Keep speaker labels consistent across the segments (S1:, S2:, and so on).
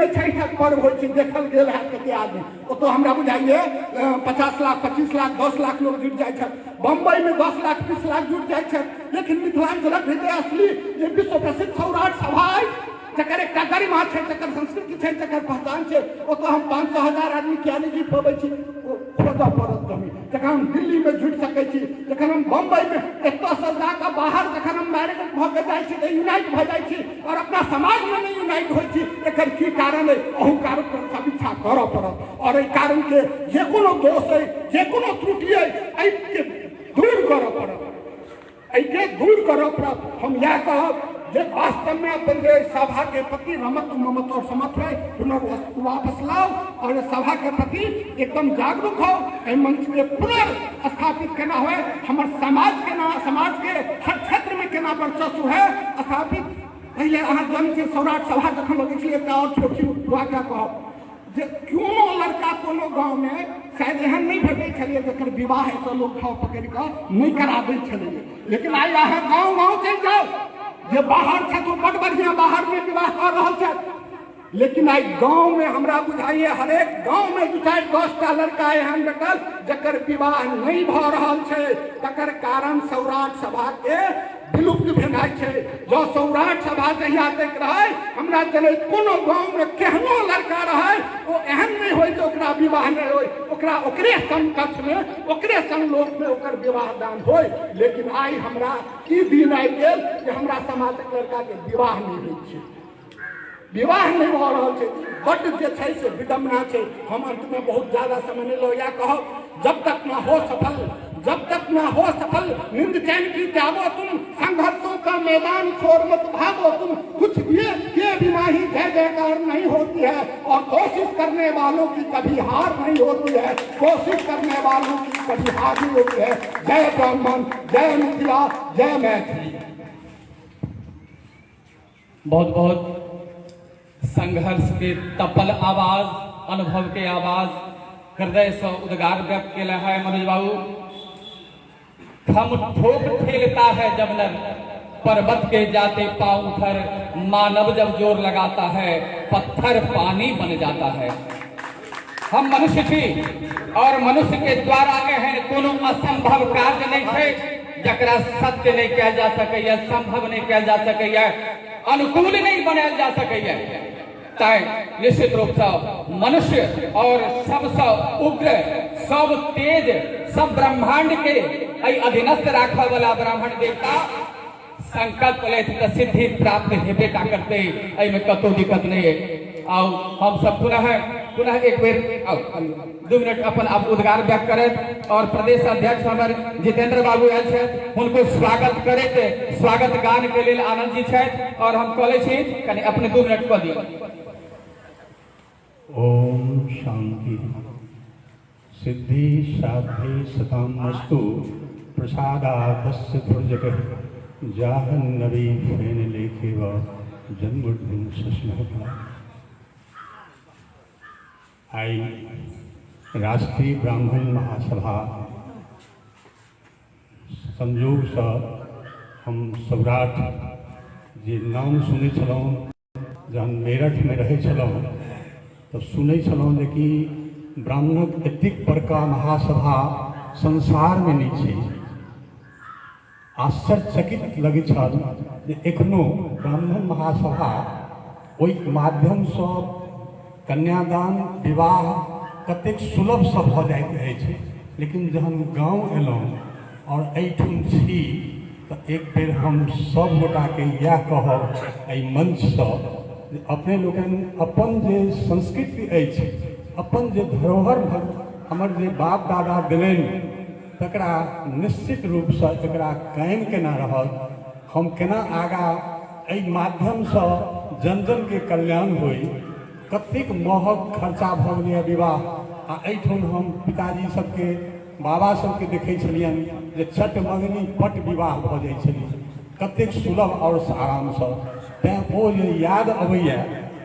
S1: में छठक पर्व हो देखल गेल है कते आदमी ओतो हमरा बुझाइए 50 लाख 25 लाख 10 लाख लोग जुट जाए बम्बई में 10 लाख 20 लाख जुट जाए लेकिन मिथिलांचलक हृदय असली जे विश्व प्रसिद्ध सौराठ सभा जकर एक गरिमा है जकर संस्कृति है जकर पहचान है ओतो हम 500,000 आदमी किया नहीं जुट पाबै छी खोदा पड़त कमी जखन हम दिल्ली में जुट सकै छी जखन हम बम्बई में एतऽ से जाके बाहर जखन हम मैरिज भऽ जाइ छी तऽ यूनाइट भऽ जाइ छी और अपना समाज में नहीं यूनाइट होइ छी एकर की कारण है अहू कारण पर समीक्षा करऽ पड़त और एहि कारण के जे कोनो दोष है जे कोनो त्रुटि है एहिके दूर करऽ पड़त एहिके दूर करऽ पड़त हम यह कहब जे वास्तव में अपन सभा के प्रति रमत ममत और समर्थ है पुनर्वापस लाओ और सभा के प्रति एकदम जागरूक हो मंच के पुनर्स्थापित केना हो हमारे समाज के हर क्षेत्र में केना वर्चस्व है स्थापित पहले अहाँ जन के सौराठ सभा जखन लगे छे एकटा और छोटी वाक्य कहब जे कोनो लड़का कोनो गांव में शायद एहन नहीं भेटै छलिए जकर विवाह है तो लोग भाव पकड़ के नहीं कराबै छलिए लेकिन आई अहाँ गाँव गाँव चल जाओ जे बाहर छे तो बड़ बढ़िया बाहर में विवाह कर रहल छे लेकिन आई गांव में हमरा बुझाइए हर एक गांव में 2-4-10टा लड़का एहन भेटल जकर विवाह नहीं भ रहल छे तकर कारण सौराठ सभा के विलुप्त भेनाइ छे जो सौराठ सभा जहिया तक रहे हमरा चले कोनो गांव में केहनो लड़का रहे वो एहन नहीं होय जे ओकरा विवाह नहीं होय ओकरा ओकरे समकक्ष में ओकरे संलोक में ओकर विवाह दान होय लेकिन आई हमरा की दिन आबि गेल जे हमरा समाजक लड़का के विवाह नहीं होय छै विवाह नहीं हो रहा है बड़ जे छै से विडम्बना है हम अंत में बहुत ज्यादा समय नहीं लो या कहो जब तक ना हो सफल निंद चैन की जागो तुम संघर्षों का मैदान छोड़ मत भागो तुम कुछ ये बिना ही जय जयकार नहीं होती है और कोशिश करने वालों की कभी हार नहीं होती है कोशिश करने वालों की कभी हार नहीं होती है जय ब्राह्मण जय मिथिला जय मैथिली
S2: बहुत बहुत संघर्ष के तपल आवाज अनुभव के आवाज हृदय से उद्गार व्यक्त किया है मनोज बाबू हम ठोक ठेलता है जब नर पर्वत के जाते पांव उधर मानव जब जोर लगाता है पत्थर पानी बन जाता है हम मनुष्य थी और मनुष्य के द्वारा एहन कोनो असंभव कार्य नहीं है जकरा सत्य नहीं कहा जा सके संभव नहीं कहा जा सके अनुकूल नहीं बनाया जा सके तय निश्चित रूप से मनुष्य और सबसे उग्र सब तेज सब ब्रह्मांड के अधीनस्थ राखा वाला ब्राह्मण देवता संकल्प ले सिद्धि प्राप्त हेबेटा करते में कतो दिक्कत नहीं है आओ हम सब पुनः एक बेर 2 मिनट अपन आप उद्गार व्यक्त करें और प्रदेश अध्यक्ष हमारे जितेंद्र बाबू आयल छे उनको स्वागत करे थे स्वागत गान के लिए आनंद जी छे और हम कहले छी कनी अपने 2 मिनट कह दियो
S3: ओम शांति सिद्धि साधि सतामस्तु प्रसादादस्य दुर्जगः जाहन नबी फेन लेखे व जन्मदिन सस्महता आई राष्ट्रीय ब्राह्मण महासभा संयोग से हम सौराठ जे नाम सुने छलौं जहन मेरठ में रहे छलौं तो सुने छलौं जे कि ब्राह्मणक एतेक बड़का महासभा संसार में नहीं छै आश्चर्यचकित लगे छल जे एखनो ब्राह्मण महासभा ओहि माध्यम से कन्यादान विवाह कतेक सुलभ से भ जाइत अछि लेकिन जहन गाँव एलहुँ और एहिठुम छी तो एक बेर हम सब गोटा के यह कहब एहि मंच से अपने लोगन अपन जे संस्कृति अछि अपन जे धरोहर हमर जे बाप दादा देलनि तकरा निश्चित रूप से एकरा कायम केना रहत हम केना आगा एहि माध्यम से जन जन के कल्याण होई कतेक महग खर्चा भ गेलै विवाह आ एहिठुन हम पिताजी सबके बाबा सबके देखै छलियनि जे छठ मगनी पट विवाह भ जाइ छलै कतेक सुलभ और आराम से तैं ओ जे याद अबैया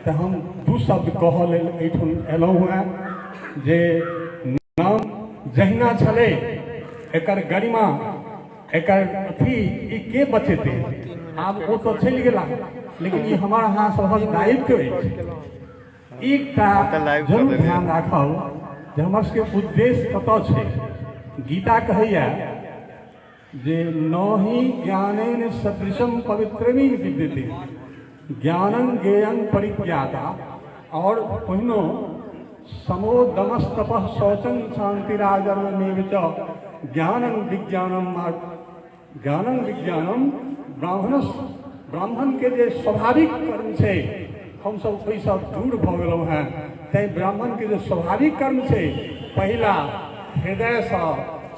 S3: तऽ हम 2 शब्द कहऽ लेल एहिठुन एलहुँ हेँ जे नाम जहिना छलै एकर गरिमा एकर अथी ई के बचेतै आब ओ तो चलि गेला लेकिन ई हमर अहाँ सभक दायित्व अछि एकटा जरूर ध्यान राखब जे हमर सबके उद्देश्य कतऽ छै। गीता कहैया जे नहि ज्ञानेन सदृशम पवित्रमीन विद्यते ज्ञानं ज्ञेयं परिज्ञाता, और पहिनो समो दमस्तपः शौचं शांतिराजर्वमेव च ज्ञानं विज्ञानम ब्राह्मण के जे स्वाभाविक कर्म छै हम सब ओहिसँ दूर भऽ गेलहुँ हैं। तैं ब्राह्मण के जे स्वाभाविक कर्म छै पहिला हृदयसँ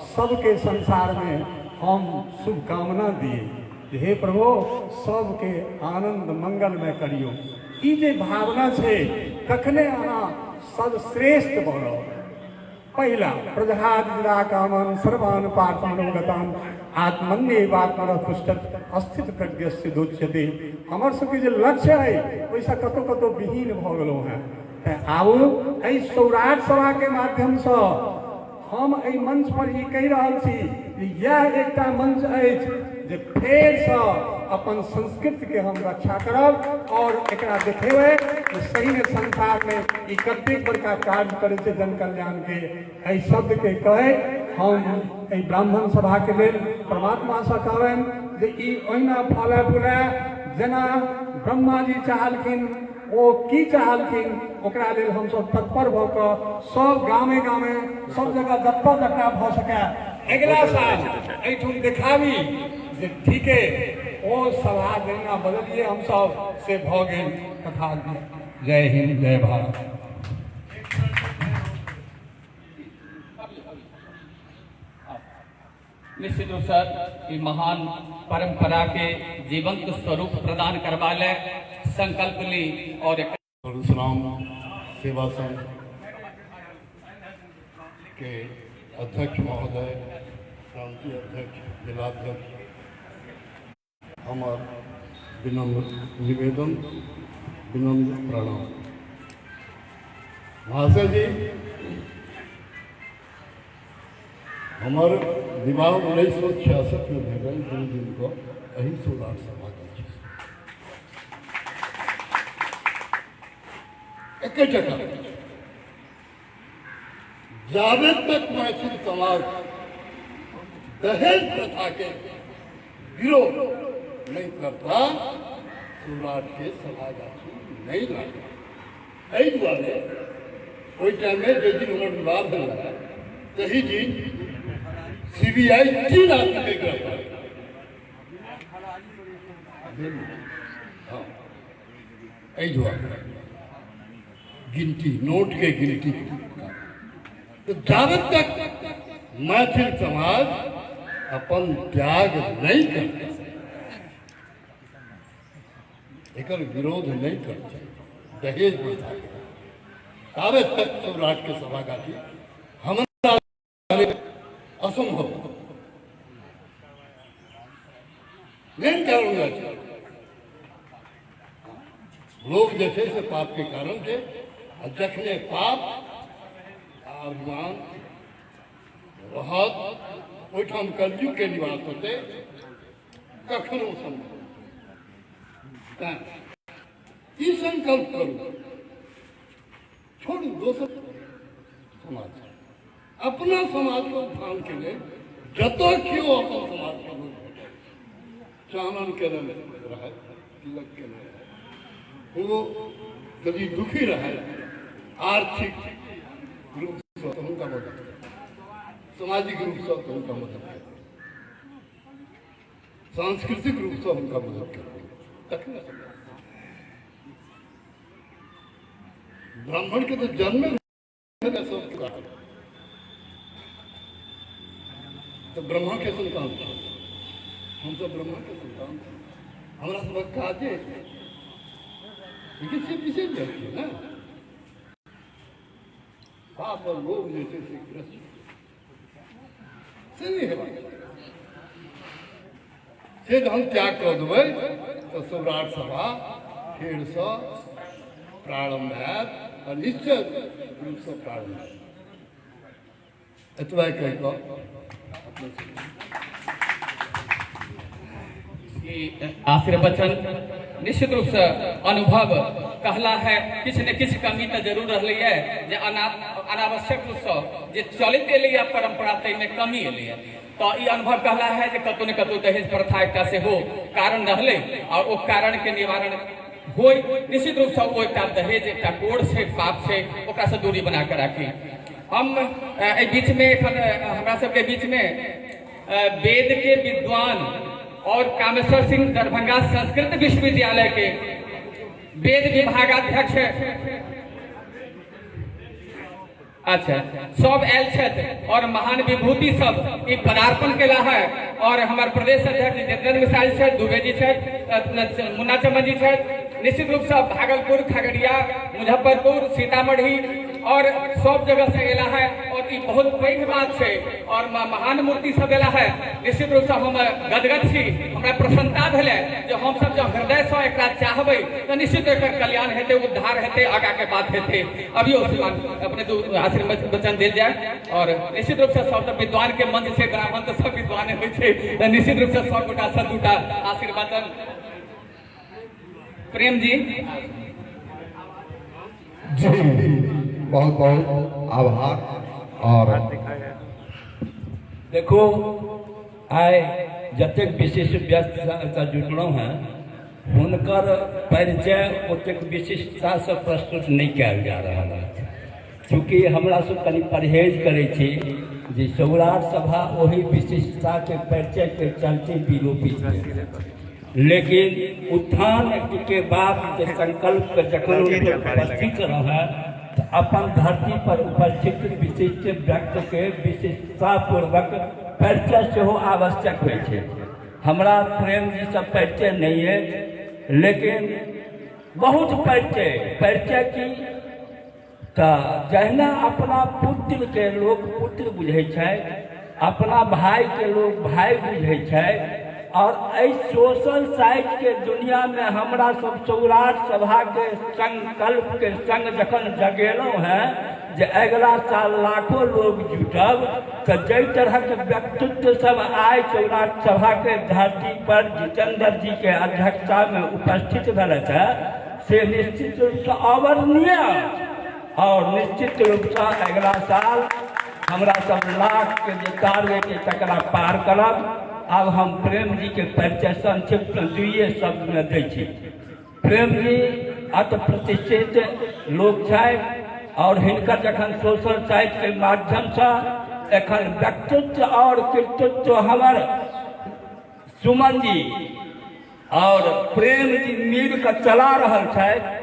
S3: सबके संसार में हम शुभकामना दिए जे हे प्रभु सबके आनंद मंगल में करियो। ई जे भावना छै तखने अहाँ सर्वश्रेष्ठ बनब। पहिला प्रजहादिरा कामन सर्वान पार्थ मनोगतान आत्मन्येवात्मनः अस्थित प्रज्ञस्य दोच्यते। हमर सबके जे लक्ष्य है ओहिसँ कतौ कतौ विहीन भऽ गेलहुँ हैं। तेँ आबू एहि सौराठ सभा के माध्यम से हम एहि मंच पर ई कहि रहल छी जे यह एकटा मंच अछि जे फेरसँ अपन संस्कृति के हम रक्षा करब और एकरा देखेबै जे सही में संसार में ई कतेक बड़का कार्य करै छै जन कल्याण के। एहि शब्द के कहे हम एहि ब्राह्मण सभा के लेल परमात्मा से कहबनि जे ई ओहिना फले फूले जेना ब्रह्मा जी चाहलखिन ओ की चाहलखिन ओकरा लेल हमसब तत्पर भऽ कऽ सब गामे गामे सब जगह जतऽ जकरा भऽ सकै अगिला साल एहिठाम देखाबी जे ठीके ओ सभा जहिना बदलिए हमसब से भऽ गेल कथा। जय हिंद जय भारत।
S2: निश्चित रूप से ई महान परंपरा के जीवंत स्वरूप प्रदान करवा ले संकल्प ली और
S4: परशुराम सेवा संघ के अध्यक्ष महोदय, प्रांतीय अध्यक्ष, जिलाध्यक्ष, हमार विनम्र निवेदन, विनम्र प्रणाम। महाशय जी, हमार विवाह 1966 में भेल 2 दिन को एही सौराठ सभा एक जगह जावे तक मैथिल समाज दहेज प्रथा के विरोध नहीं करता सौराठ के सभागाछी नहीं लाता। एहि दुआरे ओहि टाइम में जे दिन हमर विवाह भेल रहा तही दिन CBI 3 आदमी के गिरफ्तार एहि दुआरे गिनती नोट के गिनती तो जब तक मैथिल समाज अपन त्याग नहीं करता एकर विरोध नहीं करता दहेज प्रथा ताबे तक सौराठ के सभागाछी हमरा असंभव मेन कारण लोग जैसे से पाप के कारण थे जखने पाप अभिमान रहत ओहिठाम कलयुग के निवास होते कखनो संभव ई संकल्प करू छोड़ू दोसर समाज अपना समाज को उत्थान के लिए जतऽ केओ अपन समाज के लोग चानन के रहे तिलक के रहे वो यदि दुखी रहे आर्थिक रूप से तो उनका मदद करे, सामाजिक रूप से तो उनका मदद करे, सांस्कृतिक रूप से उनका मदद करे, तखने ब्राह्मण के तो जन्म सब तो ब्रह्मा के संतान हम सब ब्रह्मा के संतान हमारा सब काजे लेकिन सिर्फ विशेष जाती है ना पाप और लोग जैसे से ग्रस्त से नहीं है से हम त्याग कर देवे तो सौराठ सभा फिर से प्रारंभ है और निश्चित रूप से प्रारंभ है एतबा कह
S2: आशीर्वचन निश्चित रूप से अनुभव कहला है किछ न किछ कमी तो जरूर रही है जे अनावश्यक रूप से जे चलित एलिए परंपरा तैमे कमी एलिए तो ये अनुभव कहला है जे कतौ न कतौ दहेज प्रथा एकटा से हो कारण रहले और वो कारण के निवारण हो निश्चित रूप से वो एकटा दहेज एकटा कोड़ से पाप से ओकरा से दूरी बना कर राखी। हम बीच में हमरा सबके बीच में वेद के विद्वान और कामेश्वर सिंह दरभंगा संस्कृत विश्वविद्यालय के वेद विभागाध्यक्ष अच्छा सब आयल छथि और महान विभूति सब ई पदार्पण केला है और हमारे प्रदेश अध्यक्ष जितेंद्र मिश्रा जी दुबे जी मुन्ना चमन जी निश्चित रूप से भागलपुर खगड़िया मुजफ्फरपुर सीतामढ़ी और सब जगह से एला है और ये बहुत पैघ बात है और महान मूर्ति सब एला है। निश्चित रूप से हम गदगद छी हमरा प्रसन्नता भेले जो हम सब जो हृदय से एकरा चाहबै तो निश्चित एकर कल्याण हेतै उद्धार हेतै आगा के बात हेतै। अभी अपने दो आशीर्वाद वचन देल जाए और निश्चित रूप से सब विद्वान के मंच से ब्राह्मण तो सब विद्वान होइ छै निश्चित रूप से सब गोटा से दूटा आशीर्वाद प्रेम जी
S5: बहुत बहुत आभार। और
S6: देखो आइ जतेक विशिष्ट व्यक्ति जुटलहुँ हैं हुनकर परिचय ओतेक विशिष्टता से प्रस्तुत नहीं कयल जा रहा है चूँकि हमरा सब कनि परहेज करै छी जे सौराठ सभा वही विशिष्टता के परिचय के चलते विलोपित लेकिन उत्थान के बाद के संकल्प जखन उपस्थित रहे तो अपन धरती पर उपस्थित विशिष्ट व्यक्ति के विशिष्टतापूर्वक परिचय से हो आवश्यक होइ छै। हमरा प्रेम जी से परिचय नहीं है लेकिन बहुत परिचय की तो जहिना अपना पुत्र के लोग पुत्र बुझे छै अपना भाई के लोग भाई बुझे छै और सोशल साइट के दुनिया में हमरा सब सौराठ सभा के संकल्प के संग जखन जगेलहुँ हैं जे अगला साल लाखों लोग जुटब तो जै तरह के व्यक्तित्व सब आय सौराठ सभा के धरती पर जितेंद्र जी के अध्यक्षता में उपस्थित भेल है से निश्चित रूप से अवर्णनीय और निश्चित रूप से अगला साल हमरा सब लाख के जे टारगेट तकरा पार करब। अब हम प्रेम जी के परिचय संक्षिप्त दुइये शब्द में दै छी। प्रेम जी अति प्रतिष्ठित लोक छथि और हिनकर जखन सोशल साइट के माध्यम से एखन व्यक्तित्व और कृतित्व हमर सुमन जी और प्रेम जी मिल कर चला रहल छथि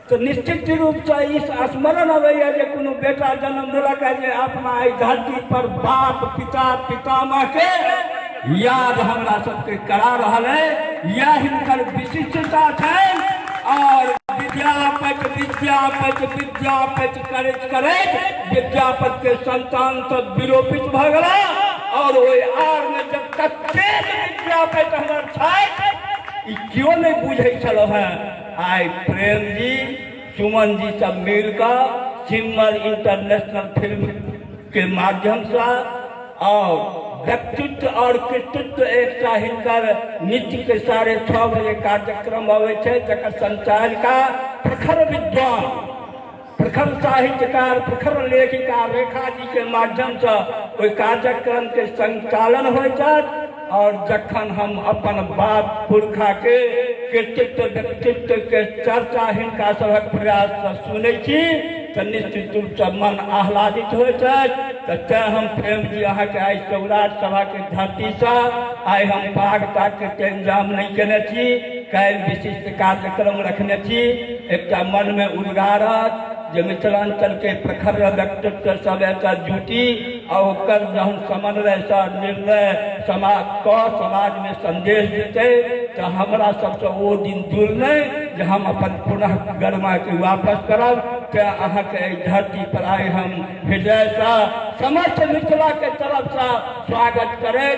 S6: तो निश्चित रूप से इस स्मरण अबैया जे कोनो बेटा जन्म देलक है जे अपना एहि धरती पर बाप पिता पितामह के याद हमरा सबके करा रहल है यह हिनकर विशिष्टता है और विद्यापति करैत विद्यापति के संतान सब विलोपित भ गेला और ओहि आर में जब कतेक विद्यापति हमर छथि क्यों नहीं बुझे चलो है आई प्रेम जी सुमन जी सब मिलकर सिमर इंटरनेशनल फिल्म के माध्यम से और व्यक्तित्व और कृतित्व एक हिनकर नित्य के 6:30 बजे कार्यक्रम अबै छै जकर संचालिका प्रखर विद्वान प्रखर साहित्यकार प्रखर लेखिका रेखा जी के माध्यम से ओहि कार्यक्रम के संचालन होइ छथि और जखन हम अपन बाप पुरखा के कृतित्व व्यक्तित्व के चर्चा हिनका सभक प्रयास से सुनै छी तो निश्चित रूप से मन आह्लादित हो तै हम प्रेम जी अहाँ के आई सौराठ सभा के धरती से आई हम पाग ताक के इंतजाम नहीं केने छी काल्हि विशिष्ट कार्यक्रम रखने छी एक मन में उद्गार जे मिथिलांचल के प्रखर व्यक्तित्व सब ऐसा जुटी और जहन समन्वय से निर्णय समाज में संदेश देते तो हमरा सबसे वो दिन दूर नहीं जे हम अपन पुनः गरमा के वापस करब के अहाँ के धरती पर आए हम हृदय से समस्त मिथिला के तरफ से स्वागत करे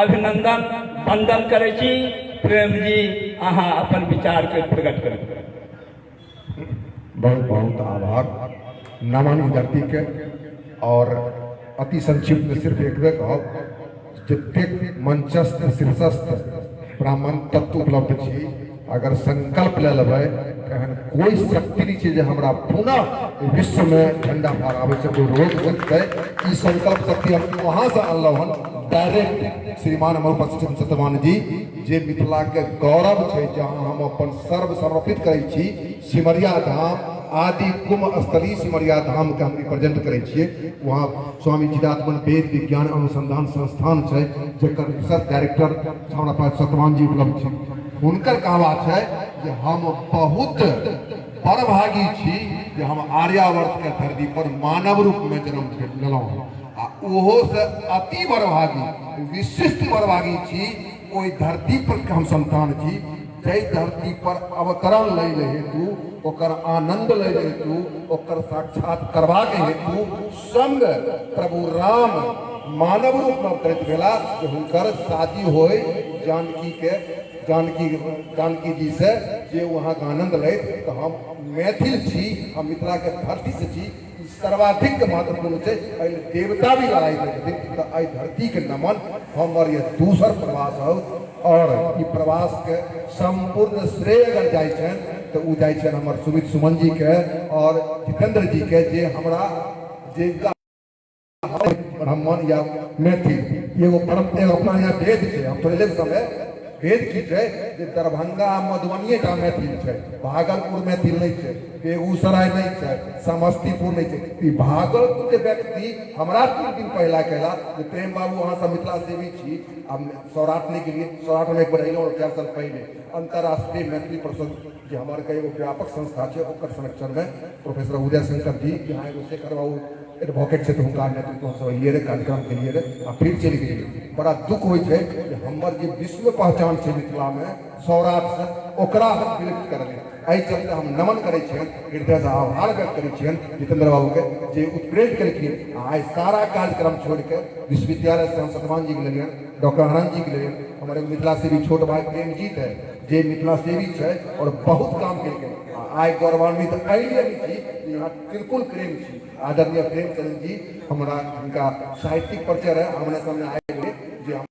S6: अभिनंदन वंदन करे छी। प्रेम जी अहाँ अपन विचार के प्रकट करें।
S5: बहुत बहुत आभार नमन धरती के और अति संक्षिप्त में सिर्फ एक कहब जतेक मंचस्थ शीर्षस्थ ब्राह्मण तत्व उपलब्ध छी अगर संकल्प ले लेबै तहन कोई शक्ति नहीं छै जे हमरा पुनः विश्व में झंडा फहराबै से कोई रोक सकतै। ई संकल्प शक्ति हम वहाँ से अनलहुँ हन डायरेक्ट श्रीमान हमर उपस्थित सत्यवान जी जे मिथिला के गौरव छै, जहाँ हम अपन सर्व समर्पित करै छी सिमरिया धाम आदि कुंभ स्थली सिमरिया धाम के हम रिप्रेजेंट करै छियै। वहाँ स्वामी चिदात्मन वेद विज्ञान अनुसंधान संस्थान छै जकर रिसर्च डायरेक्टर हमरा पास सत्यवान जी उपलब्ध छै। हुनकर कहवा छै जे हम बहुत बड़भागी छी जे हम आर्यावर्त के धरती पर मानव रूप में जन्म लेलहुँ आ ओहो से अति बड़भागी विशिष्ट बड़भागी छी ओहि धरती पर हम संतान छी जै धरती पर अवतरण लै हेतु ओकर आनंद लै हेतु ओकर साक्षात करबाक हेतु संग प्रभु राम मानव रूप में अवतरित भेला जे हुनकर शादी होय जानकी जी से जे वहाँ का आनंद ले। तो हम मैथिल छी, हम मिथिला के धरती से छी, सर्वाधिक महत्वपूर्ण छै। देवता भी लड़ाई करते तो आई धरती के नमन हमर ये दूसर प्रवास हो और ई प्रवास के संपूर्ण श्रेय अगर जाय छन तो उ जाय छन हमर सुमित सुमन जी के और जितेंद्र जी के जे हमरा जिनका ब्राह्मण या मैथिल एगो परम एगो अपना यहाँ भेद छै। हम थोड़े समय भेद की छै जे दरभंगा मधुबनी टा मैथिल छै, भागलपुर मैथिल नहीं छै, बेगूसराय नहीं छै, समस्तीपुर नहीं छै। ई भागलपुर के व्यक्ति हमरा 3 दिन पहला कहला जे प्रेम बाबू अहाँ सब मिथिला सेवी छी, अब सौराठ नहीं के लिए सौराठ में एक बार अइलहुँ 4 साल पहले अंतर्राष्ट्रीय मैथिली परिषद जे हमारे का एगो व्यापक संस्था छै ओकर संरक्षण में प्रोफेसर उदय शंकर जी यहाँ एगो शेखर बाबू एडवोकेट छै तो हुनका नेतृत्व से अइलियै रहे कार्यक्रम के लिए रहे आ फिर चलि गेलियै। बड़ा दुख होइ छै जे हमर जे विश्व पहचान छै मिथिला में सौराठ से ओकरा हम विलुप्त करलियै। एहि चलते हम नमन करै छियनि, हृदय से आभार व्यक्त करै छियनि जितेंद्र बाबू के जे उत्प्रेरित केलखिन। आइ सारा कार्यक्रम छोड़ के विश्वविद्यालय से हम सतवान जी के लेलियनि, डॉक्टर आनंद जी के लेलियनि, हमारे मिथिला सेवी छोट भाई प्रेमजीत है जे मिथिला सेवी छै और बहुत काम केलकै। आइ गौरवान्वित एहिलिए भी छी यहाँ त्रिपुल प्रेम छी आदरणीय प्रेमचंद जी हमरा हुनका साहित्यिक परिचय रहे हमरा सामने आए गेलै जे हम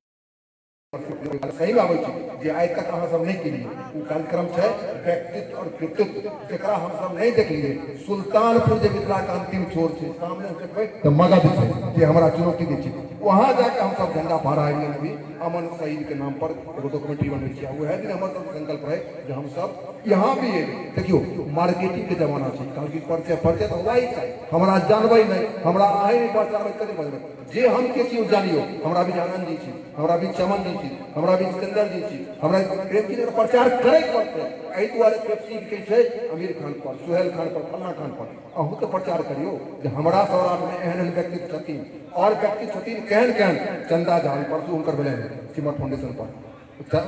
S5: सही आबै छी जे आइ तक अहाँ सब नहीं केलिए ओ कार्यक्रम छै व्यक्तित्व और कृतित्व जकरा हम सब नहीं देखलिए। सुल्तानपुर जे मिथिला के अंतिम छोर छै सामने देखबै तो मगध छै जे हमरा चुनौती दै छै, वहाँ जाके हम सब झंडा फहराएंगे। भी अमन शहीद के नाम पर एगो डॉक्यूमेंट्री बनबै छियै, वह दिन हमर सब संकल्प रहे जे हम सब यहाँ भी देखियो मार्केटिंग के जमाना छै, कल की परिचय तो हुआ ही छै, हमरा जानबै नहीं, हमरा आए नहीं पहचानबै कथी बजबै जे हम के छी जानियो। हमरा भी आनंद जी छी, हमरा भी चमन जी छी, हमरा भी जितेंद्र जी छी, हमरा प्रेम जी प्रचार करे पड़तै। एहि दुआरे पेप्सी के छै आमिर खान पर, सुहेल खान पर, फल्ला खान पर अहू के प्रचार करियो जे हमरा सौराठ में एहन व्यक्ति छथिन और व्यक्ति छथिन केहन केहन। चंदा झा परसू हुनकर भेलै सिमर फाउंडेशन पर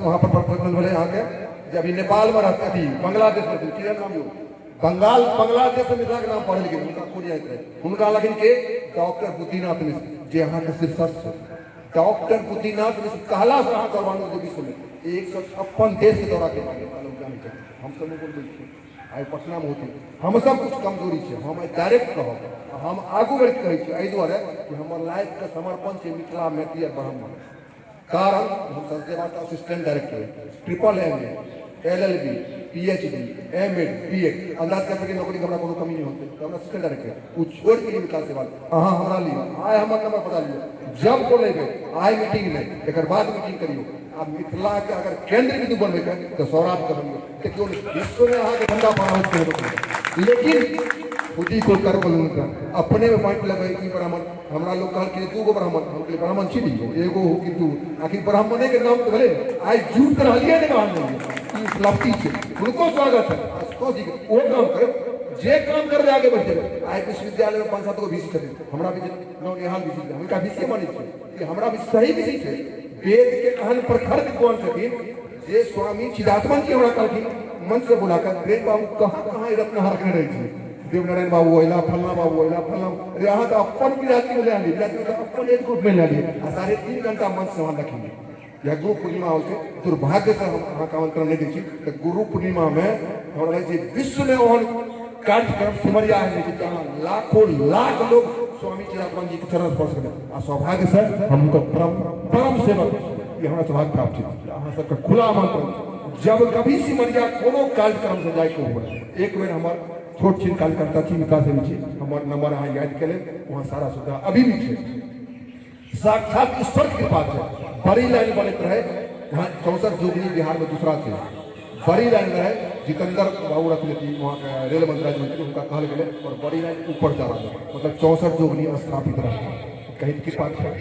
S5: वहाँ पर परफॉर्मेंस भेलै अहाँके जब ई नेपाल में रहते थी बांग्लादेश में की नाम यौ बांग्लादेश में मिथिला के नाम पढ़ल गेल हुनका खोज जाइत रहे हुनका लगिन के डॉक्टर बुद्धिनाथ मिश्र जे अहाँ के शीर्षक छै। डॉक्टर बुद्धिनाथ मिश्र कहला से अहाँ करवानो जे विश्व में 156 देश के दौरा केलकै लोग जानै छै। हम सब लोग बोलै छी आइ पटना में होती हम सब कुछ कमजोरी छै, हम डायरेक्ट कहब हम आगू बढ़ कहै छी एहि दुआरे कि हमर लाइफ के समर्पण छै मिथिला मैथिली और ब्राह्मण। कारण हम संस्थान का assistant director triple MA LLB PhD MA BEd अंदाज कर सके नौकरी हमरा कोनो कमी नहीं होते तो हमरा असिस्टेंट डायरेक्टर उ छोड़ के विकास सेवा अहाँ हमरा लिए आइ हमर नंबर पता लियो जब बोलेबे आइ मीटिंग नहीं एकर बाद मीटिंग करियो। अब मिथिला के अगर केंद्र बिंदु बनबे के तो सौराठ के बनियो देखियो विश्व में अहाँ के ठंडा पड़ा हो लेकिन खुदी को कर बोलूंगा अपने में पॉइंट लगे कि ब्राह्मण हमरा लोग कहल कि 2 गो ब्राह्मण हम के ब्राह्मण छी एगो हो कि 2 आखिर ब्राह्मणे के नाम तो भले आज झूठ रहलिए ने कहल नहीं ई लफ्ती छै उनको स्वागत है असको जी वो काम करे जे काम कर आगे बढ़ जाए। आज विश्वविद्यालय में 5-7 गो VC छथिन हमरा भी नौनिहाल VC हमका VC माने छै कि हमरा भी सही VC छै। वेद के कहन प्रखर विद्वान छथिन जे स्वामी चिदात्मन जी हमरा कहलखिन मन से बुलाकर प्रेम बाबू कहाँ रत्न हरकने रही थी देवनारायण बाबू होइला फलना बाबू होइला फलना अरे यहाँ तो अपन विद्यार्थी में ले विद्यार्थी अपन एक ग्रुप में ले लिए 3.5 घंटा मंच से वहाँ रखेंगे। यह गुरु पूर्णिमा होते दुर्भाग्य से हम अहाँ का आमंत्रण नहीं दी तो गुरु पूर्णिमा में हमरा विश्व में ओहन कार्यक्रम सिमरिया है जहाँ लाखों लाख लोग स्वामी चिदात्मन जी के चरण स्पर्श करें आ सौभाग्य से हमको परम सेवक ये हमारा सौभाग्य प्राप्त है। अहाँ सबके खुला आमंत्रण जब कभी सिमरिया कोनो कार्यक्रम से जाए के हुआ एक बेर हमार छोट छीन कार्यकर्ता छी विकास जी हमार नंबर अहाँ याद के ले वहाँ सारा सुविधा अभी भी है साक्षात ईश्वर की कृपा है बड़ी लाइन बनत रहे वहाँ 64 जोगनी बिहार में दूसरा थे बड़ी लाइन रहे जितेंद्र बाबू रखने थी वहाँ का रेल मंत्रालय मंत्री उनका कहल गए और बड़ी लाइन ऊपर जा रहा है मतलब 64 जोगनी स्थापित रहा कहीं की बात है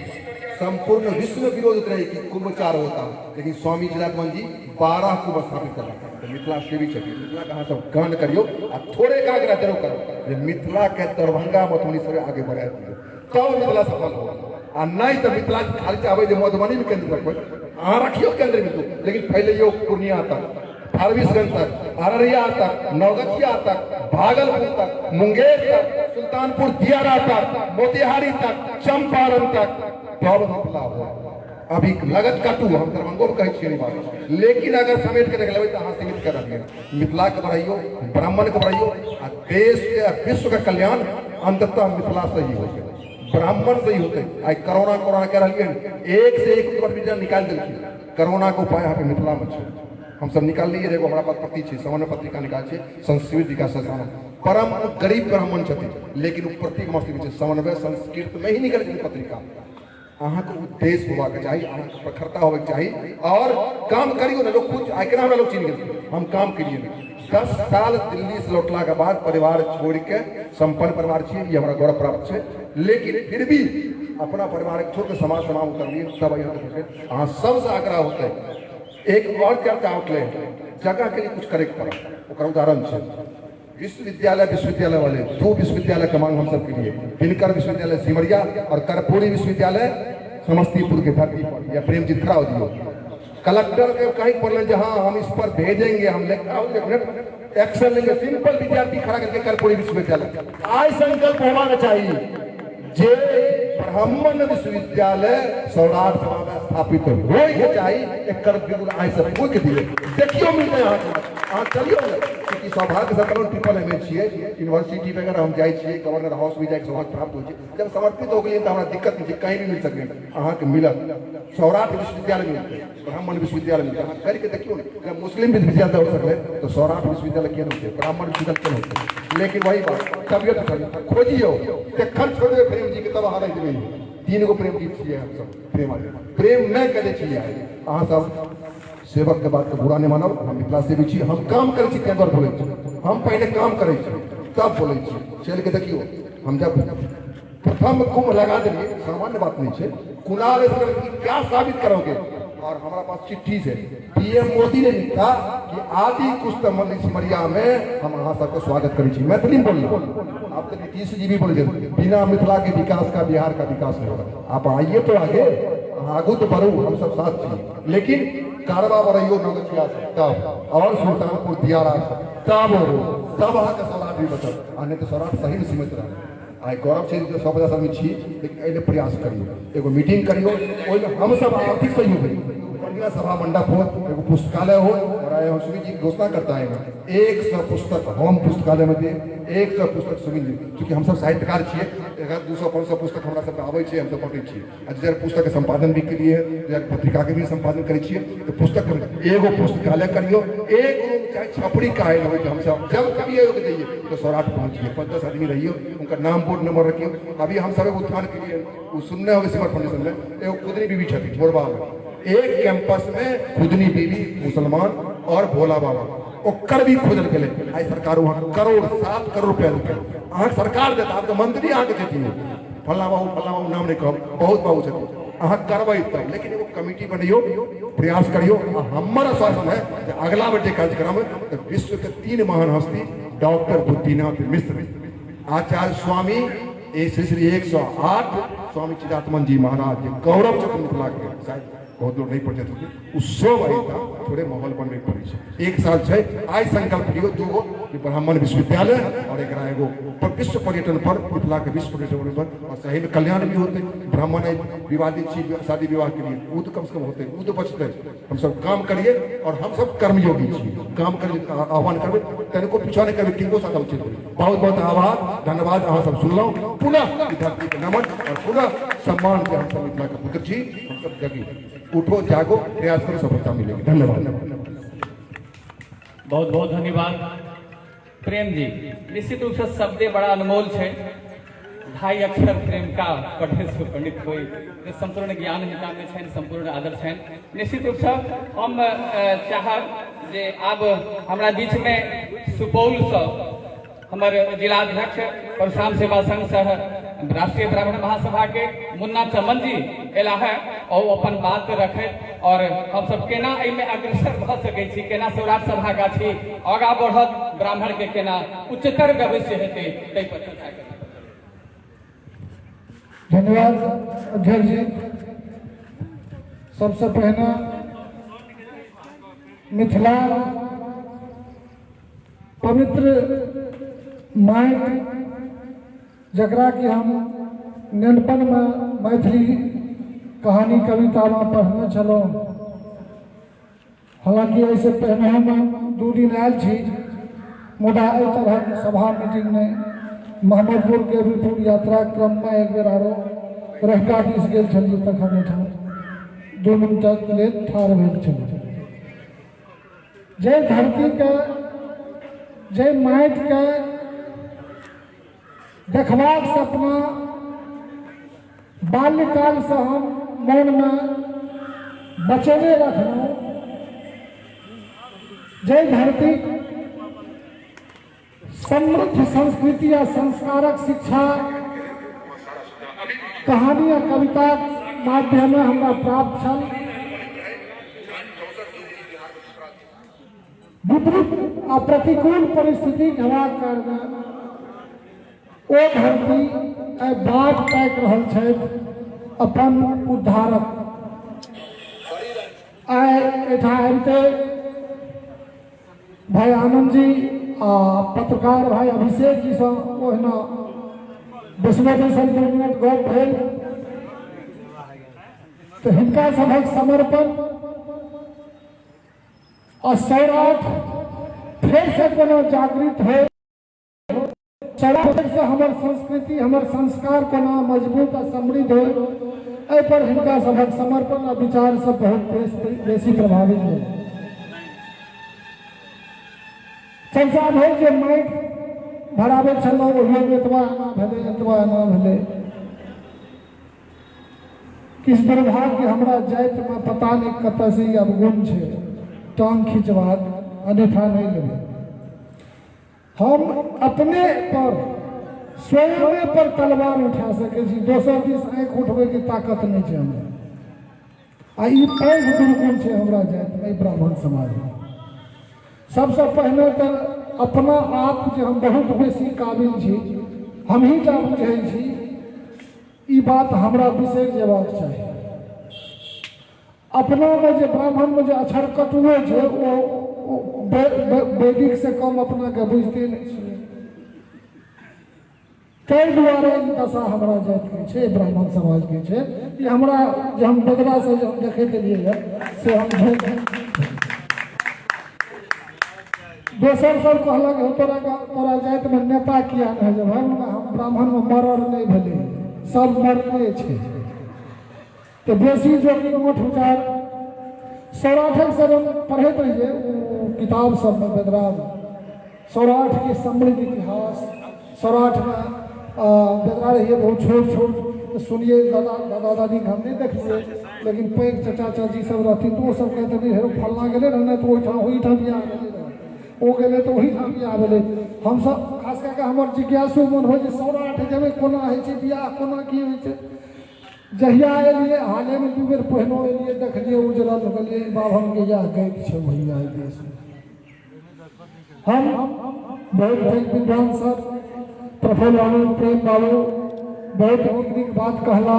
S5: संपूर्ण विश्व में विरोध रहे कि कुंभचार होता लेकिन स्वामी चिदात्मन जी 12 कुंभ स्थापित कर रहा तो मिथिला से भी चलिए मिथिला कहाँ सब गान करियो और थोड़े का आग्रह जरूर करो ये मिथिला के दरभंगा मधुबनी से आगे बढ़ा दियो तब मिथिला सफल हो और नहीं तो मिथिला खाली चाहे जो मधुबनी में केंद्र रखो अहाँ रखियो केंद्र में तो लेकिन पहले यो पूर्णिया तक फारबिसगंज तक अररिया तक नवगछिया तक भागलपुर तक मुंगेर तक सुल्तानपुर दियारा तक मोतिहारी तक चंपारण तक तब मिथिला हो अभी लगत काटू हम दरभंगो में कहे नहीं बात लेकिन अगर समेट के रख तो अहाँ सीमित कर रखिए मिथिला के बढ़ाइयो ब्राह्मण के बढ़ाइयो और देश के विश्व का कल्याण अंततः मिथिला से ही हो ब्राह्मण से ही होते आई कोरोना कह रही एक से एक विज्ञान निकाल दिल्ली कोरोना को उपाय यहाँ पे मिथिला में हम सब निकाल लिए एगो हमारा पास पति छे सामान्य पत्रिका निकाल छे संस्कृत विकास संस्थान परम गरीब ब्राह्मण छथि लेकिन प्रतीक मस्ती में समन्वय संस्कृत में ही निकल पत्रिका अहाँ को उद्देश्य होगा के चाहिए अहाँ प्रखरता होगा के चाहिए और काम करियो ना लोग खुद आके हमरा लोग चिन्ह गए हम काम करिए नहीं 10 साल दिल्ली से लौटला के बाद परिवार छोड़ के संपन्न परिवार छे ये हमारा गौरव प्राप्त है लेकिन फिर भी अपना परिवार छोड़ के समाज समाज उतर लिए सब यहाँ अहाँ सबसे आग्रह होते है एक और चर्चा उठले जगह के लिए कुछ करे पड़ा उदाहरण है विश्वविद्यालय वाले 2 विश्वविद्यालय का मांग हम सब के लिए दिनकर विश्वविद्यालय सिमरिया और कर्पूरी विश्वविद्यालय समस्तीपुर के धरती पर या प्रेमजीत खड़ा दियो कलेक्टर के कहीं पढ़ले जहां हम इस पर भेजेंगे हम एक्शन लेंगे सिंपल विद्यार्थी खड़ा करके कर्पूरी विश्वविद्यालय आज संकल्प होना चाहिए जे ब्राह्मण विश्वविद्यालय सौराठ समाज में स्थापित हो चाहिए एक बिल्कुल आज से फूक दिए देखियो मिलते यहाँ चलियो क्योंकि सौभाग्य से ट्रिपल एम छे यूनिवर्सिटी वगैरह हम जाए छे गवर्नर हाउस भी जाए सौभाग्य प्राप्त हो जब समर्पित हो गए तो हमारा दिक्कत नहीं कहीं भी मिल सके अहाँ के मिलत सौराठ विश्वविद्यालय मिलते ब्राह्मण विश्वविद्यालय मिलते अहाँ करके देखियो ना मुस्लिम विश्वविद्यालय हो सकते तो सौराठ विश्वविद्यालय क्यों होते ब्राह्मण विश्वविद्यालय क्यों होते लेकिन वही बात तबियत खोजियो देखल छोड़ दे प्रेम जी के तब हारे देवे 3 गो प्रेम गीत छिए हम सब प्रेम नहीं करे छिए अहाँ सब सेवक के बात के बुरा नहीं मानब हम मिथिला से भी छी हम काम करे छी केंद्र बोले छी हम पहले काम करे छी तब बोले छी चल के देखियो हम जब प्रथम कुंभ लगा दिए सामान्य बात नहीं है कुणाल क्या साबित करोगे और हमारा पास चिट्ठी से पीएम मोदी ने लिखा कि आदि कुछ सिमरिया में हम अहाँ सबका स्वागत करी छी मैथिली बोल आप तो नीतीश जी भी बोले बिना मिथिला के विकास का बिहार का विकास नहीं होगा आप आइए तो आगे आगू तो बढ़ू हम सब साथ चाहिए लेकिन कारवा बढ़ियो नवगछिया तब और सुल्तानपुर दियारा तब अहाँ के सौराठ भी बचल आ नहीं तो सौराठ सही में सीमित रहा आई गौरव छै 150 आदमी छी लेकिन एने प्रयास करियो एगो मीटिंग करियो ओइ में हम सब आर्थिक सहयोग करियो बढ़िया सभा मंडप हो एगो पुस्तकालय हो और आए सुनील जी घोषणा करता है 100 पुस्तक हम पुस्तकालय में दे 100 पुस्तक सुनील जी क्योंकि हम सब साहित्यकार छिए 200-500 पुस्तक हमरा सब आबै छै हम सब पढ़ै छी जर पुस्तक के संपादन भी के लिए जर पत्रिका के भी संपादन करै छिए तो पुस्तक एगो पुस्तकालय करियो एक रूम चाहे छपड़ी काहे न हो हम सब जब कभी एगो जाइए तो सौराठ पहुंचिए 5-10 आदमी रहियो उनका नाम बोर्ड नंबर रखियो अभी हम सब उत्थान के लिए सुनने होगे सिमर फाउंडेशन में एगो खुदनी बीबी छथि मोरबा में एक कैंपस में खुदनी बीबी मुसलमान और भोला बाबा ओकर भी खोजल गेले आई सरकार वहां करोड़ 7 करोड़ रुपया अहाँ सरकार देता आप तो मंत्री अहाँ के देती हो फल्ला बाबू नाम नहीं कहब बहुत बाबू छथिन अहाँ करबै तब लेकिन एगो कमिटी बनैयो प्रयास करियो हमर आश्वासन है कि अगला बड़े कार्यक्रम तो विश्व के 3 महान हस्ती डॉक्टर बुद्धिनाथ मिश्र आचार्य स्वामी श्री 108 स्वामी चिदात्मन जी महाराज गौरव चक्र मिथिला के शायद बहुत लोग नहीं पढ़ते थे उत्सव आई था थोड़े माहौल बनने पड़ी 1 साल है आज संकल्प लियो 2 ब्राह्मण विश्वविद्यालय और एगो विश्व पर्यटन पर मिथिला के विश्व पर्यटन पर और सही में कल्याण भी होते ब्राह्मण विवादित चीज शादी विवाह के लिए वो तो कम से कम होते वो तो बचते हम सब काम करिए और हम सब कर्मयोगी छी काम करिए आह्वान करबे तेरे को पिछाने का किनको साथ उचित बहुत बहुत आभार धन्यवाद अहाँ सब सुनलो पुनः विद्यार्थी के नमन और पुनः सम्मान के हम सब मिथिला के पुत्र छी हम सब जगी उठो जागो प्रयास करो सफलता मिलेगी धन्यवाद।
S2: बहुत बहुत धन्यवाद प्रेम जी। निश्चित रूप से शब्दे बड़ा अनमोल है। ढाई अक्षर प्रेम का पढ़े से पंडित हुई संपूर्ण ज्ञान हिनका में छनि, संपूर्ण आदर छनि। निश्चित रूप से हम चाहब जे आब हमरा बीच में सुपौल से हमर जिलाध्यक्ष परशुराम सेवा संघ सह राष्ट्रीय ब्राह्मण महासभा के मुन्ना चमन जी एला है और अपन बात रखे और हम सब केना में अग्रसर भ सकै छी, केना सौराठ सभा गाछी आगा बढ़त, ब्राह्मण के केना उच्चतर भविष्य हेतै तै पर चर्चा करी।
S7: धन्यवाद अध्यक्ष जी। सबसे पहले मिथिला पवित्र माटि जकरा कि हम नेनपन में मैथिली कहानी कविता में पढ़ने चलो, हालांकि ऐसे पहले हम 2 दिन आयल छी, मुदा एहि तरह सभा मीटिंग में महमदपुर के विपुल यात्रा क्रम में एक बेर आरो रहिका दिस गेल छलियै, तखन एहिठाम 2 मिनटक लेल ठाढ़ भेल छलियै। जय धरती के जय माटि के देखबाक सपना बाल्यकाल से हम मन में बचेने रखलहुँ। जय धरती समृद्ध संस्कृति आ संस्कारक शिक्षा कहानी आ कविता माध्यम में हमरा प्राप्त छल। विपरीत आ प्रतिकूल परिस्थिति हेबाक कारणे ओ धरती बाट ताकि रहल छथि अपन उद्धारक। आइ एहिठाम आबिते भाई आनंद जी आ पत्रकार भाई अभिषेक जी से ओहिना बैसल 2 मिनट गप भेल, तो हिनका सभक समर्पण और सौराठ फिर से कोनो जागृत हो, सौराठ से हमर संस्कृति हमर संस्कार कोना मजबूत और समृद्ध हो, एहि पर हिनका सभक समर्पण और विचार से बहुत बेसी प्रभावित हो। चर्चा भेल जे माटि भराबे छलहुँ, ओहिमे एतबा एना भेलै, एतबा एना भेलै। किस दुर्भाग्य हमरा जाति में पता नहीं कतऽ से ई अवगुण छै, टांग खिंचबाक, अन्यथा नहीं लेबै। हम अपने पर स्वयं पर तलवार उठा सकै छी, दोसर दिस आँखि उठबै की ताकत नहीं छै हमरा। आ ई पैघ दुर्गुण छै हमरा जाति में, ब्राह्मण समाज में। सबसे पहले तो अपना आप जे हम बहुत बेसी काबिल छी, हम ही टा बुझै छी, ई बात हमरा बिसरि जेबाक चाही। अपना में जे ब्राह्मण में जे अक्षर कटुओ छै, ओ वैदिक से कम अपना के बुझते नहीं छै। ताहि दुआरे ई दशा हमरा जाति के छै, ब्राह्मण समाज के छै। ई हमरा जे हम बदला से देखैत एलियै से हम दोसर सब कहलक तोरा जाति में नेता किया नहीं, जब हम ब्राह्मण में मरर नहीं भेलै, सब मरले छै। तो बेसी जो ओठ उचार सौराठक सब पढ़ैत रहिए किताब सब में, बेदराम सौराठ के समृद्ध इतिहास, सौराठ में बेदरा रहिए बहुत छोट छोट, तो सुनिए दादा दादी हम नहीं देखिए, लेकिन पैघ चाचा चाची सब रहती तो वो सब कहते नहीं हेरो फलना गेले रहने तो ओहिठाम बियाह गेले, ओ गेले तो ओहिठाम बियाह भेलै। हम सब खास कऽ हमर जिज्ञासु मन हो जे सौराठ जेबै कोना होइ छै बियाह, कोना की होइ छै। जहिया एलियै हाले में 2 बेर पहिनो एलियै, देखलियै उजरल गेलियै, बाभन के या गैत छै भैया एहि देश में। हम बहुत पैघ विद्वान सर प्रफुल्ल बाबू, प्रेम बाबू बहुत नीक बात कहला।